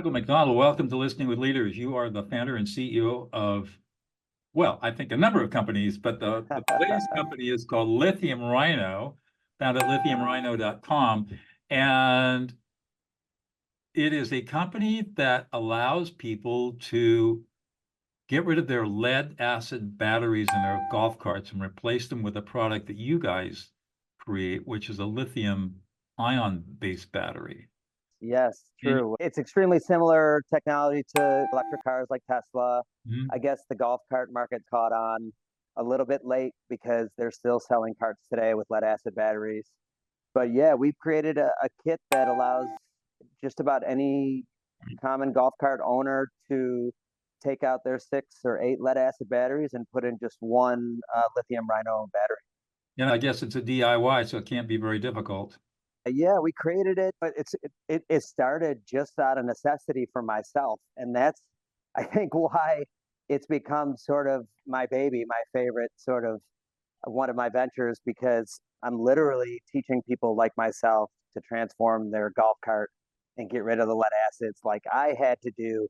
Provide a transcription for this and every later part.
Michael McDonald, welcome to Listening with Leaders. You are the founder and CEO of, well, I think a number of companies, but the latest company is called Lithium Rhino, found at lithiumrhino.com. And it is a company that allows people to get rid of their lead acid batteries in their golf carts and replace them with a product that you guys create, which is a lithium ion based battery. Yes, And true. It's extremely similar technology to electric cars like Tesla. Mhm. I guess the golf cart market caught on a little bit late because they're still selling carts today with lead acid batteries. But yeah, we've created a kit that allows just about any common golf cart owner to take out their 6 or 8 lead acid batteries and put in just one lithium rhino battery. I guess it's a DIY, so it can't be very difficult. Yeah, we created it, but it started just out of necessity for myself, and that's I think why it's become sort of my baby, my favorite sort of one of my ventures, because I'm literally teaching people like myself to transform their golf cart and get rid of the lead acids like I had to do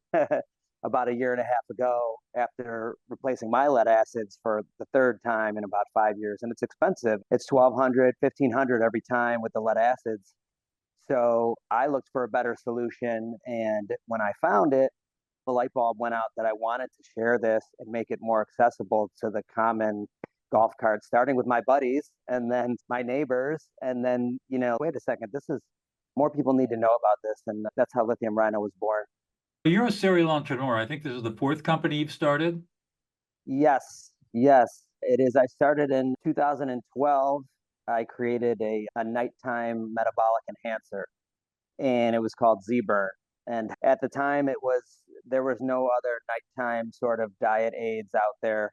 about a year and a half ago after replacing my lead acids for the third time in about 5 years. And it's expensive. It's 1,200, 1,500 every time with the lead acids. So I looked for a better solution. And when I found it, the light bulb went out that I wanted to share this and make it more accessible to the common golf cart, starting with my buddies and then my neighbors. And then, wait a second, this is more people need to know about this. And that's how Lithium Rhino was born. You're a serial entrepreneur. I think this is the fourth company you've started. Yes, yes, it is. I started in 2012. I created a nighttime metabolic enhancer, and it was called Z-Burn. And at the time, there was no other nighttime sort of diet aids out there.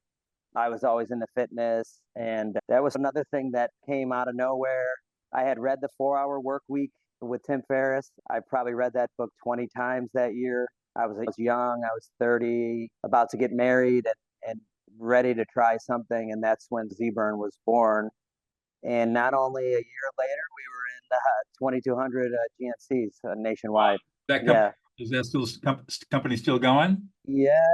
I was always into fitness, and that was another thing that came out of nowhere. I had read The 4 Hour Work Week with Tim Ferriss. I probably read that book 20 times that year. I was young, I was 30, about to get married and ready to try something. And that's when Z-Burn was born. And not only a year later, we were in 2,200 GNCs nationwide. That Yeah. company, is that still company still going? Yeah.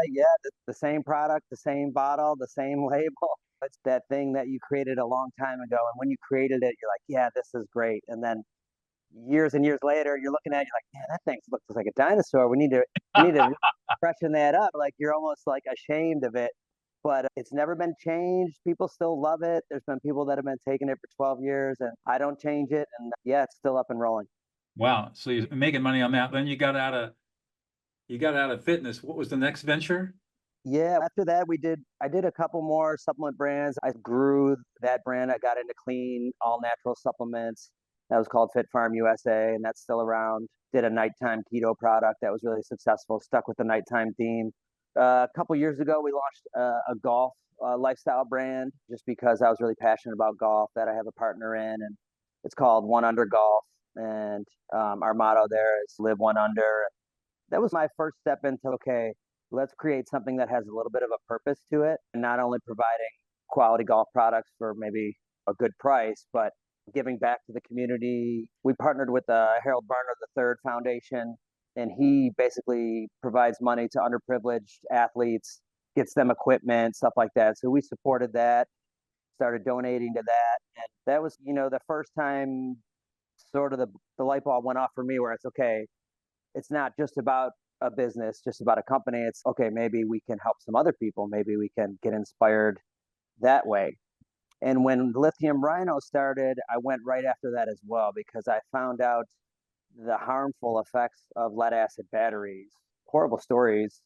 The same product, the same bottle, the same label. It's that thing that you created a long time ago. And when you created it, you're like, yeah, this is great. And then years and years later, you're looking at it, you're like, man, that thing looks like a dinosaur. We need to freshen that up. Like you're almost like ashamed of it, but it's never been changed. People still love it. There's been people that have been taking it for 12 years, and I don't change it. And yeah, it's still up and rolling. Wow. So you're making money on that. Then you got out of fitness. What was the next venture? Yeah, after that, I did a couple more supplement brands. I grew that brand. I got into clean, all natural supplements. That was called Fit Farm USA, and that's still around. Did a nighttime keto product that was really successful, stuck with the nighttime theme. A couple years ago, we launched a golf lifestyle brand just because I was really passionate about golf that I have a partner in, and it's called One Under Golf. And our motto there is live one under. That was my first step into, okay, let's create something that has a little bit of a purpose to it, and not only providing quality golf products for maybe a good price, but giving back to the community. We partnered with the Harold Barner III Foundation, and he basically provides money to underprivileged athletes, gets them equipment, stuff like that. So we supported that, started donating to that. And that was, the first time sort of the light bulb went off for me where it's okay, it's not just about a business, just about a company. It's okay, maybe we can help some other people. Maybe we can get inspired that way. And when Lithium Rhino started, I went right after that as well because I found out the harmful effects of lead acid batteries. Horrible stories.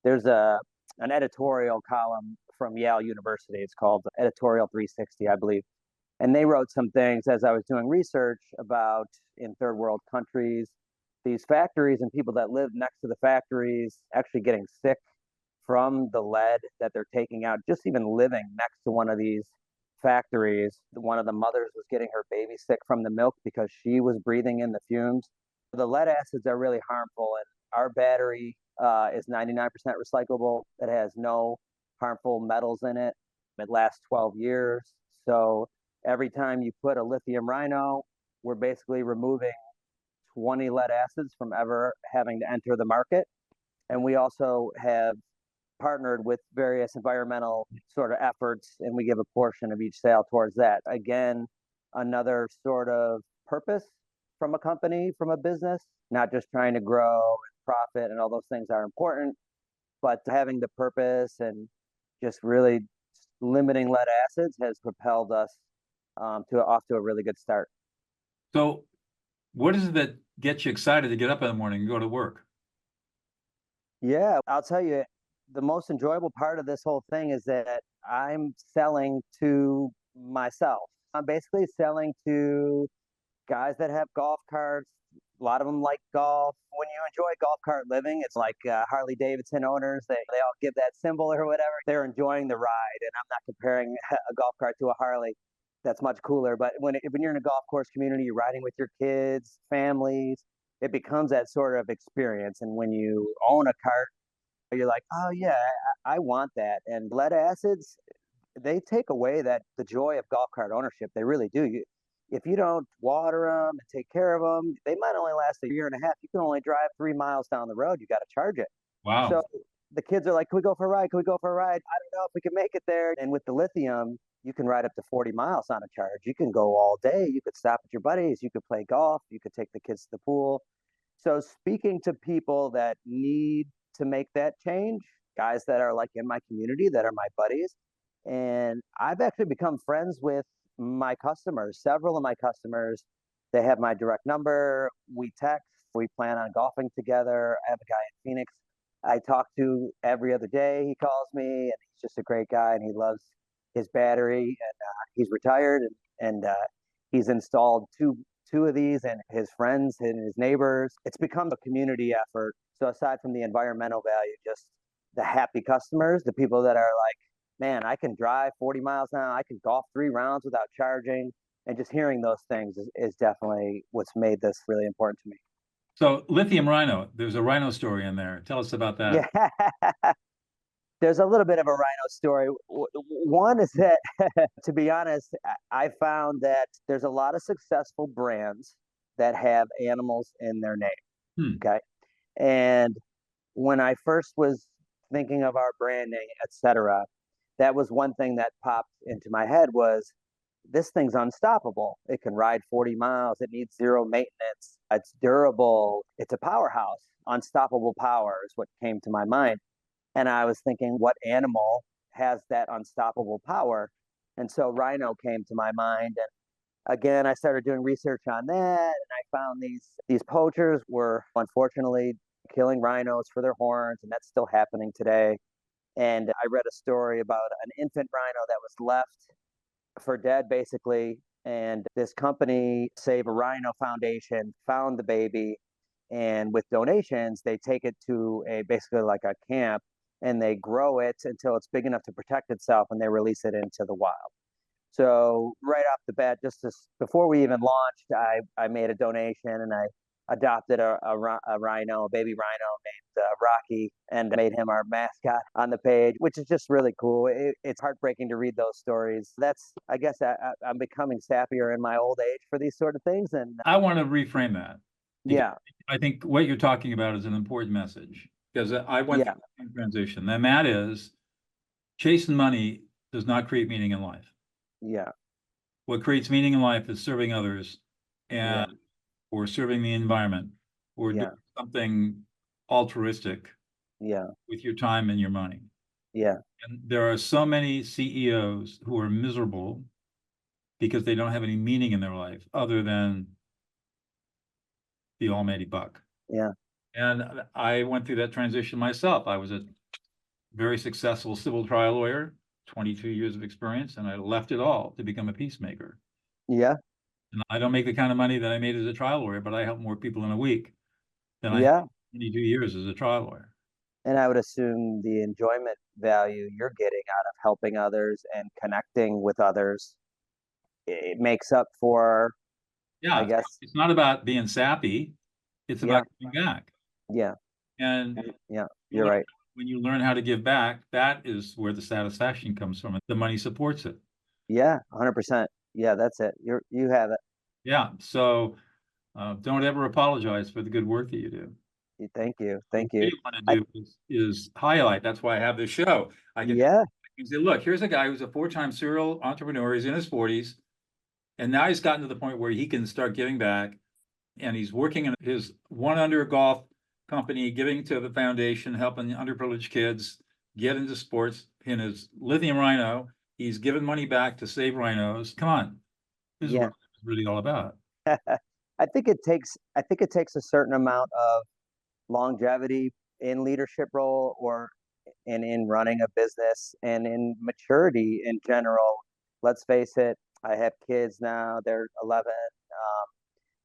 There's an editorial column from Yale University. It's called Editorial 360, I believe. And they wrote some things as I was doing research about in third world countries, these factories and people that live next to the factories actually getting sick from the lead that they're taking out. Just even living next to one of these factories, one of the mothers was getting her baby sick from the milk because she was breathing in the fumes. The lead acids are really harmful, and our battery is 99% recyclable. It has no harmful metals in it. It lasts 12 years. So every time you put a lithium rhino, we're basically removing 20 lead acids from ever having to enter the market. And we also have partnered with various environmental sort of efforts, and we give a portion of each sale towards that. Again, another sort of purpose from a company, from a business, not just trying to grow and profit, and all those things are important, but having the purpose and just really limiting lead acids has propelled us off to a really good start. So what is it that gets you excited to get up in the morning and go to work? Yeah, I'll tell you, the most enjoyable part of this whole thing is that I'm selling to myself. I'm basically selling to guys that have golf carts. A lot of them like golf. When you enjoy golf cart living, it's like Harley Davidson owners. They all give that symbol or whatever. They're enjoying the ride, and I'm not comparing a golf cart to a Harley. That's much cooler. But when you're in a golf course community, you're riding with your kids, families. It becomes that sort of experience. And when you own a cart, you're like, oh yeah, I want that. And lead acids, they take away the joy of golf cart ownership. They really do. If you don't water them and take care of them, they might only last a year and a half. You can only drive 3 miles down the road. You got to charge it. Wow. So the kids are like, can we go for a ride? Can we go for a ride? I don't know if we can make it there. And with the lithium, you can ride up to 40 miles on a charge. You can go all day. You could stop at your buddies. You could play golf. You could take the kids to the pool. So speaking to people that need to make that change, guys that are like in my community, that are my buddies, and I've actually become friends with my customers. Several of my customers, they have my direct number. We text. We plan on golfing together. I have a guy in Phoenix I talk to every other day. He calls me, and he's just a great guy, and he loves his battery, and he's retired, and he's installed two of these, and his friends and his neighbors. It's become a community effort. So aside from the environmental value, just the happy customers, the people that are like, man, I can drive 40 miles now. I can golf 3 rounds without charging. And just hearing those things is definitely what's made this really important to me. So lithium rhino, there's a rhino story in there. Tell us about that. Yeah. There's a little bit of a rhino story. One is that, to be honest, I found that there's a lot of successful brands that have animals in their name. Okay. And when I first was thinking of our branding, etc., that was one thing that popped into my head was this thing's unstoppable. It can ride 40 miles. It needs zero maintenance. It's durable. It's a powerhouse. Unstoppable power is what came to my mind. And I was thinking, what animal has that unstoppable power? And so rhino came to my mind. And again, I started doing research on that, and I found these poachers were unfortunately killing rhinos for their horns, and that's still happening today. And I read a story about an infant rhino that was left for dead, basically. And this company, Save a Rhino Foundation, found the baby, and with donations, they take it to basically like a camp, and they grow it until it's big enough to protect itself, and they release it into the wild. So right off the bat, before we even launched, I made a donation, and I adopted a rhino, a baby rhino named Rocky, and made him our mascot on the page, which is just really cool. It's heartbreaking to read those stories. I guess I'm becoming sappier in my old age for these sort of things. And I want to reframe that. Yeah. I think what you're talking about is an important message, because I went through the same transition, and that is chasing money does not create meaning in life. Yeah. What creates meaning in life is serving others, and or serving the environment, or doing something altruistic with your time and your money. Yeah. And there are so many CEOs who are miserable because they don't have any meaning in their life other than the almighty buck. Yeah. And I went through that transition myself. I was a very successful civil trial lawyer, 22 years of experience, and I left it all to become a peacemaker. Yeah. And I don't make the kind of money that I made as a trial lawyer, but I help more people in a week than I Yeah. had 22 years as a trial lawyer. And I would assume the enjoyment value you're getting out of helping others and connecting with others, it makes up for, I guess. It's not about being sappy. It's about giving back. Yeah. And you're right. When you learn how to give back, that is where the satisfaction comes from. The money supports it. Yeah, 100%. Yeah, that's it. You have it. Yeah. So Don't ever apologize for the good work that you do. Thank you. What Thank I you. really want to I, do is highlight. That's why I have this show. I can yeah, say, look, here's a guy who's a four-time serial entrepreneur. He's in his 40s, and now he's gotten to the point where he can start giving back. And he's working in his One Under Golf company, giving to the foundation, helping underprivileged kids get into sports. In his Lithium Rhino, he's given money back to save rhinos. Come on, this is what yeah. it's really all about. I think it takes a certain amount of longevity in leadership role or in running a business and in maturity in general. Let's face it, I have kids now, they're 11,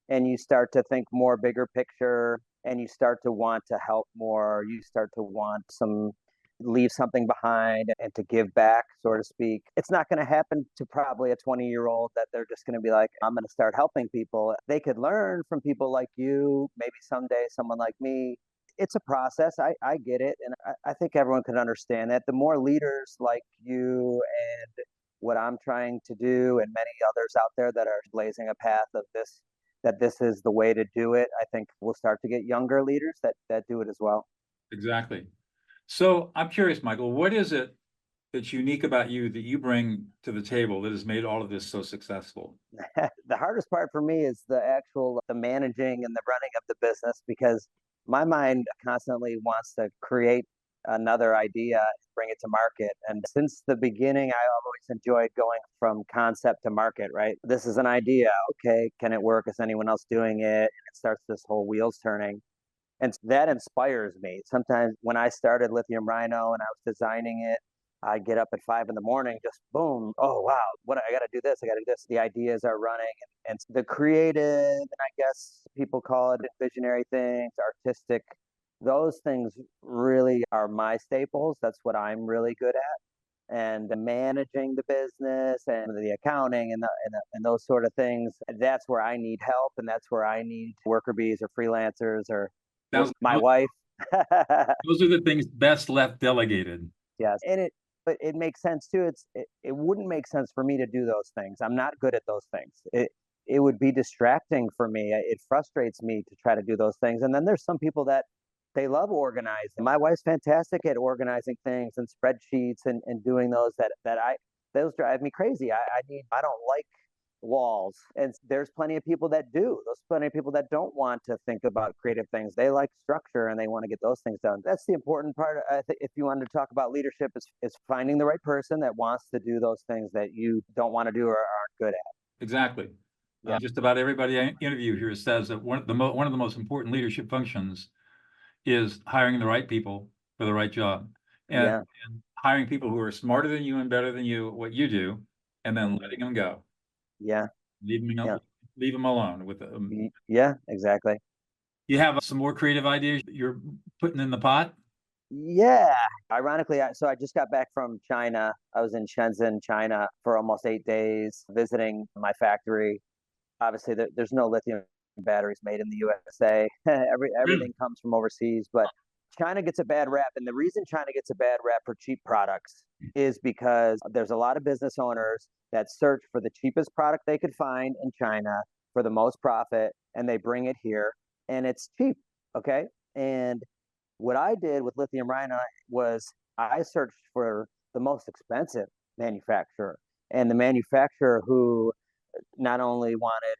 and you start to think more bigger picture and you start to want to help more. You start to want some leave something behind and to give back, so to speak. It's not going to happen to probably a 20-year-old that they're just going to be like, I'm going to start helping people. They could learn from people like you, maybe someday someone like me. It's a process. I get it. And I think everyone can understand that. The more leaders like you and what I'm trying to do, and many others out there that are blazing a path of this, that this is the way to do it, I think we'll start to get younger leaders that do it as well. Exactly. So I'm curious, Michael, what is it that's unique about you that you bring to the table that has made all of this so successful? The hardest part for me is the managing and the running of the business, because my mind constantly wants to create another idea, bring it to market. And since the beginning, I always enjoyed going from concept to market, right? This is an idea. Okay, can it work? Is anyone else doing it? And it starts this whole wheels turning. And that inspires me. Sometimes when I started Lithium Rhino and I was designing it, I'd get up at 5 in the morning, just boom. Oh, wow. What I got to do this. I got to do this. The ideas are running, and the creative, and I guess people call it visionary things, artistic. Those things really are my staples. That's what I'm really good at. And managing the business and the accounting and those sort of things, that's where I need help. And that's where I need worker bees or freelancers or Sounds my like wife. those are the things best left delegated. Yes, but it makes sense too. It wouldn't make sense for me to do those things. I'm not good at those things. It would be distracting for me. It frustrates me to try to do those things. And then there's some people that they love organizing. My wife's fantastic at organizing things and spreadsheets and doing those drive me crazy. I don't like walls. And there's plenty of people that do. There's plenty of people that don't want to think about creative things. They like structure and they want to get those things done. That's the important part. I think if you wanted to talk about leadership, is finding the right person that wants to do those things that you don't want to do or aren't good at. Exactly. Yeah. Just about everybody I interview here says that one of the most important leadership functions is hiring the right people for the right job, and, Yeah. and hiring people who are smarter than you and better than you at what you do, and then letting them go, Yeah. leave them, Yeah. leave them alone. Yeah, exactly. You have some more creative ideas you're putting in the pot? Yeah. Ironically, so I just got back from China. I was in Shenzhen, China for almost 8 days visiting my factory. Obviously, there's no lithium batteries made in the USA. Really? Everything comes from overseas, but China gets a bad rap. And the reason China gets a bad rap for cheap products is because there's a lot of business owners that search for the cheapest product they could find in China for the most profit, and they bring it here, and it's cheap. Okay. And what I did with Lithium Rhino was I searched for the most expensive manufacturer, and the manufacturer who not only wanted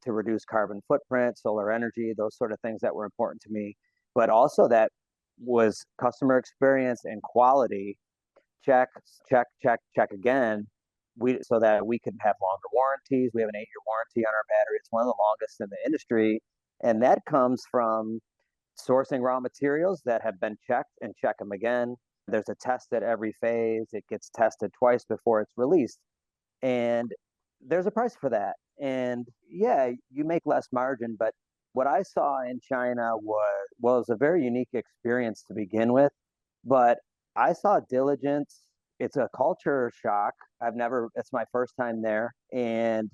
to reduce carbon footprint, solar energy, those sort of things that were important to me, but also that was customer experience and quality. Check, check, check, check again. So that we could have longer warranties. We have an 8-year warranty on our battery. It's one of the longest in the industry, and that comes from sourcing raw materials that have been checked and check them again. There's a test at every phase. It gets tested twice before it's released. And there's a price for that. And yeah, you make less margin, but what I saw in China was a very unique experience to begin with. But I saw diligence. It's a culture shock. It's my first time there. And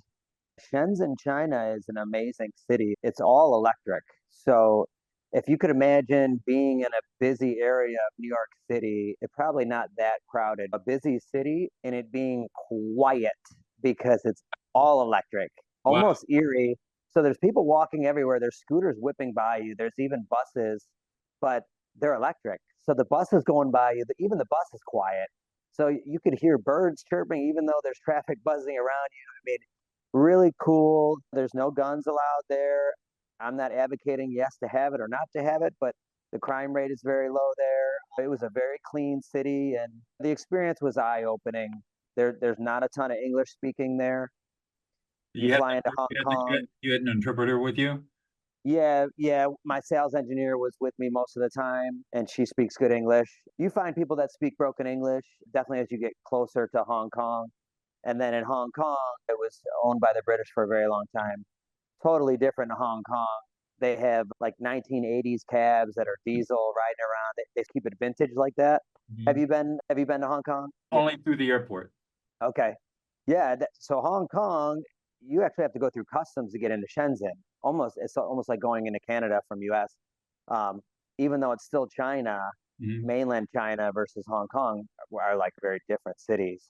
Shenzhen, China is an amazing city. It's all electric. So if you could imagine being in a busy area of New York City, it's probably not that crowded, a busy city, and it being quiet because it's all electric, Wow. almost eerie. So there's people walking everywhere. There's scooters whipping by you. There's even buses, but they're electric. So the bus is going by you. Even the bus is quiet. So you could hear birds chirping, even though there's traffic buzzing around you. I mean, really cool. There's no guns allowed there. I'm not advocating yes to have it or not to have it, but the crime rate is very low there. It was a very clean city, and the experience was eye-opening. There's not a ton of English speaking there. You fly into Hong Kong. You had an interpreter with you? Yeah. My sales engineer was with me most of the time, and she speaks good English. You find people that speak broken English, definitely as you get closer to Hong Kong. And then in Hong Kong, it was owned by the British for a very long time. Totally different in Hong Kong. They have like 1980s cabs that are diesel riding around. They keep it vintage like that. Have you been to Hong Kong? Only through the airport. Okay. Yeah, so Hong Kong, you actually have to go through customs to get into Shenzhen. It's almost like going into Canada from US. Even though it's still China, mainland China versus Hong Kong are like very different cities.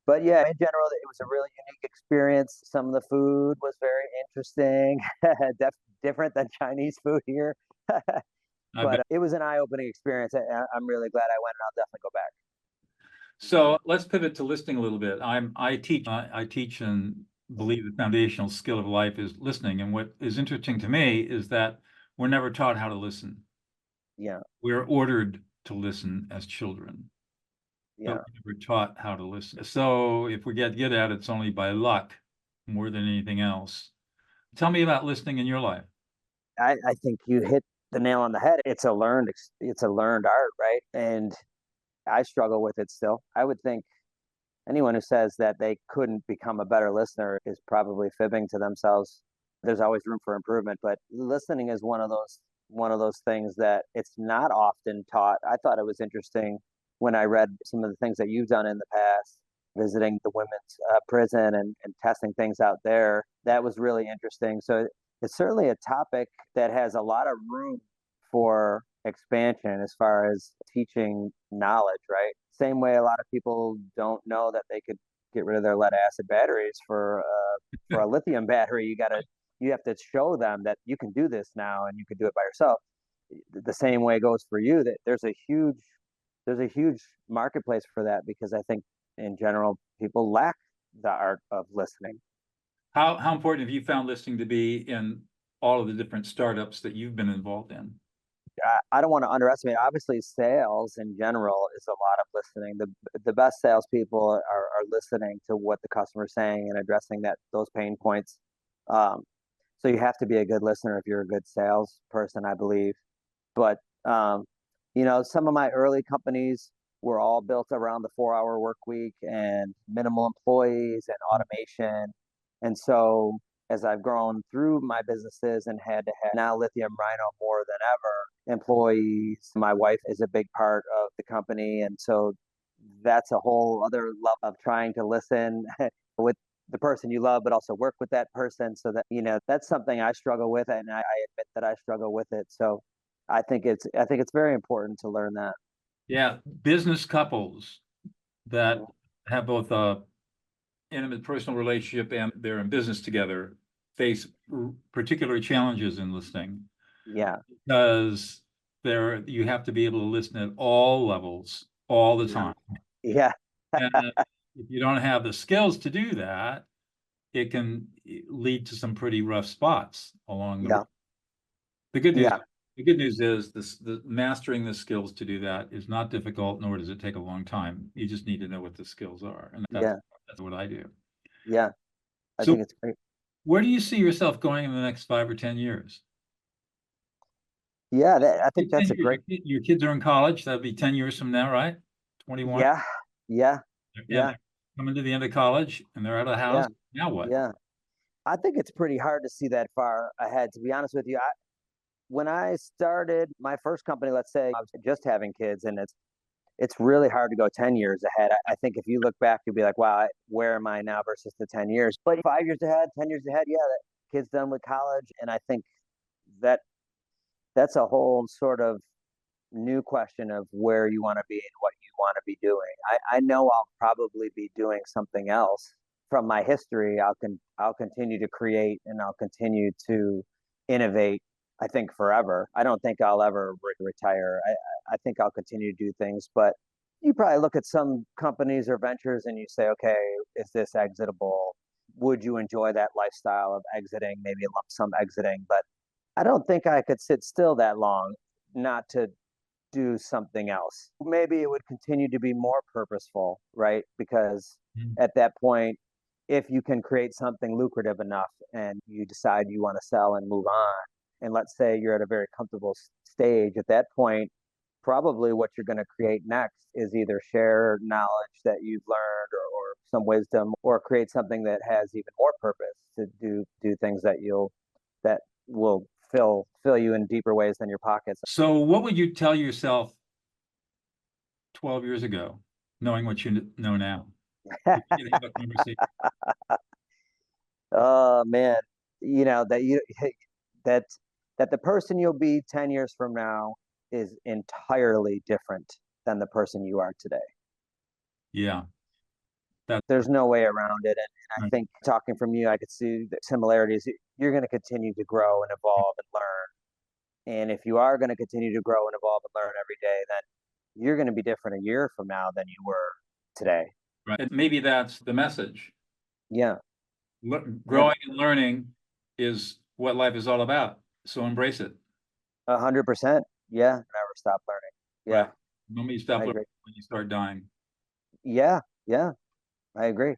But yeah, in general, it was a really unique experience. Some of the food was very interesting, different than Chinese food here. But it was an eye-opening experience. I'm really glad I went, and I'll definitely go back. So let's pivot to listening a little bit. I teach and believe the foundational skill of life is listening. And what is interesting to me is that we're never taught how to listen. Yeah. We're ordered to listen as children. Yeah. But we're never taught how to listen. So if we get good at it, it's only by luck more than anything else. Tell me about listening in your life. I think you hit the nail on the head. It's a learned art, right? And I struggle with it still. I would think anyone who says that they couldn't become a better listener is probably fibbing to themselves. There's always room for improvement, but listening is one of those things that it's not often taught. I thought it was interesting when I read some of the things that you've done in the past, visiting the women's prison and testing things out there. That was really interesting. So it's certainly a topic that has a lot of room for expansion as far as teaching knowledge, right? Same way a lot of people don't know that they could get rid of their lead acid batteries for a lithium battery. You have to show them that you can do this now and you can do it by yourself. The same way goes for you, that there's a huge marketplace for that, because I think in general people lack the art of listening. How important have you found listening to be in all of the different startups that you've been involved in? I don't want to underestimate. Obviously, sales in general is a lot of listening. The best salespeople are listening to what the customer's saying and addressing those pain points. So you have to be a good listener if you're a good salesperson, I believe. But some of my early companies were all built around the 4-hour work week and minimal employees and automation. And so as I've grown through my businesses and had to have now Lithium Rhino more than ever employees, my wife is a big part of the company. And so that's a whole other level of trying to listen with the person you love, but also work with that person. So that, that's something I struggle with, and I admit that I struggle with it. So I think it's very important to learn that. Yeah, business couples that have both a intimate personal relationship and they're in business together face particular challenges in listening. Yeah. Because you have to be able to listen at all levels all the time. Yeah. And if you don't have the skills to do that, it can lead to some pretty rough spots along the way. The good news is the mastering the skills to do that is not difficult, nor does it take a long time. You just need to know what the skills are. And that's what I do. Yeah. I think it's great. Where do you see yourself going in the next 5 or 10 years? Yeah, I think that's a great. Your kids are in college. That'd be 10 years from now, right? 21. Yeah. Coming to the end of college and they're out of the house. Now what? Yeah. I think it's pretty hard to see that far ahead, to be honest with you. When I started my first company, let's say I was just having kids, and it's really hard to go 10 years ahead. I think if you look back, you'll be like, wow, where am I now versus the 10 years? But 5 years ahead, 10 years ahead, that kid's done with college. And I think that's a whole sort of new question of where you want to be and what you want to be doing. I know I'll probably be doing something else from my history, I'll continue to create and I'll continue to innovate. I think forever. I don't think I'll ever retire. I think I'll continue to do things, but you probably look at some companies or ventures and you say, okay, is this exitable? Would you enjoy that lifestyle of exiting, maybe a lump sum exiting? But I don't think I could sit still that long not to do something else. Maybe it would continue to be more purposeful, right? Because at that point, if you can create something lucrative enough and you decide you want to sell and move on, and let's say you're at a very comfortable stage, at that point, probably what you're going to create next is either share knowledge that you've learned or some wisdom, or create something that has even more purpose to do things that will fill you in deeper ways than your pockets. So what would you tell yourself 12 years ago, knowing what you know now? Oh man, you know that the person you'll be 10 years from now is entirely different than the person you are today. Yeah. There's no way around it. And I think talking from you, I could see the similarities. You're going to continue to grow and evolve and learn. And if you are going to continue to grow and evolve and learn every day, then you're going to be different a year from now than you were today. Right. And maybe that's the message. Yeah. Growing and learning is what life is all about. So embrace it. 100%. Yeah. Never stop learning. Yeah. Right. The moment you stop learning, when you start dying. Yeah. Yeah. I agree.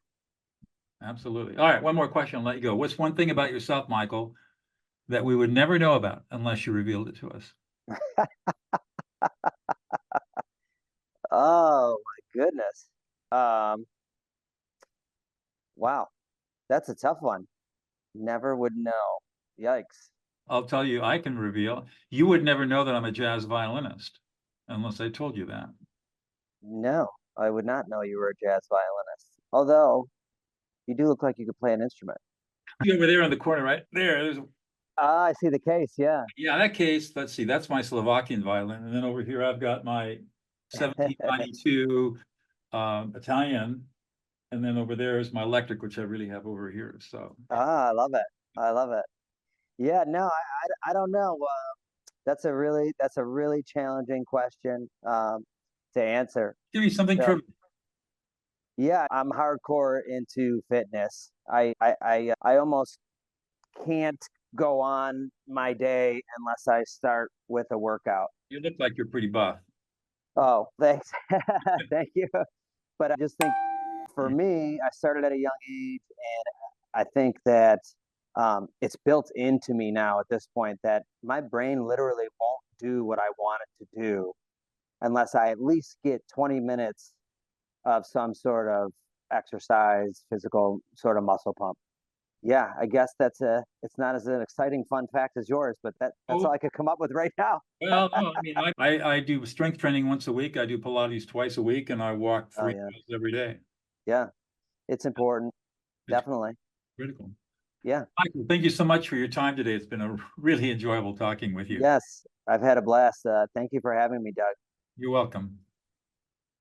Absolutely. All right. One more question. I'll let you go. What's one thing about yourself, Michael, that we would never know about unless you revealed it to us? Oh my goodness. Wow. That's a tough one. Never would know. Yikes. I'll tell you, I can reveal. You would never know that I'm a jazz violinist unless I told you that. No, I would not know you were a jazz violinist. Although you do look like you could play an instrument. Over there in the corner, right there. There's Ah, I see the case. Yeah. Yeah, that case, let's see, that's my Slovakian violin. And then over here, I've got my 1792 Italian. And then over there is my electric, which I really have over here. So Ah, I love it. I love it. Yeah, no, I don't know. That's a really challenging question to answer. give me something So, trivial. yeah, I'm hardcore into fitness. I almost can't go on my day unless I start with a workout. You look like you're pretty buff. Oh, thanks. Thank you. But I just think for me, I started at a young age, and I think that it's built into me now at this point that my brain literally won't do what I want it to do unless I at least get 20 minutes of some sort of exercise, physical sort of muscle pump. Yeah, I guess it's not as an exciting fun fact as yours, but that's all I could come up with right now. Well, no, I mean, I do strength training once a week. I do Pilates twice a week, and I walk 3 miles every day. Yeah, it's important. Definitely. Critical. Yeah. Michael, thank you so much for your time today. It's been a really enjoyable talking with you. Yes, I've had a blast. Thank you for having me, Doug. You're welcome.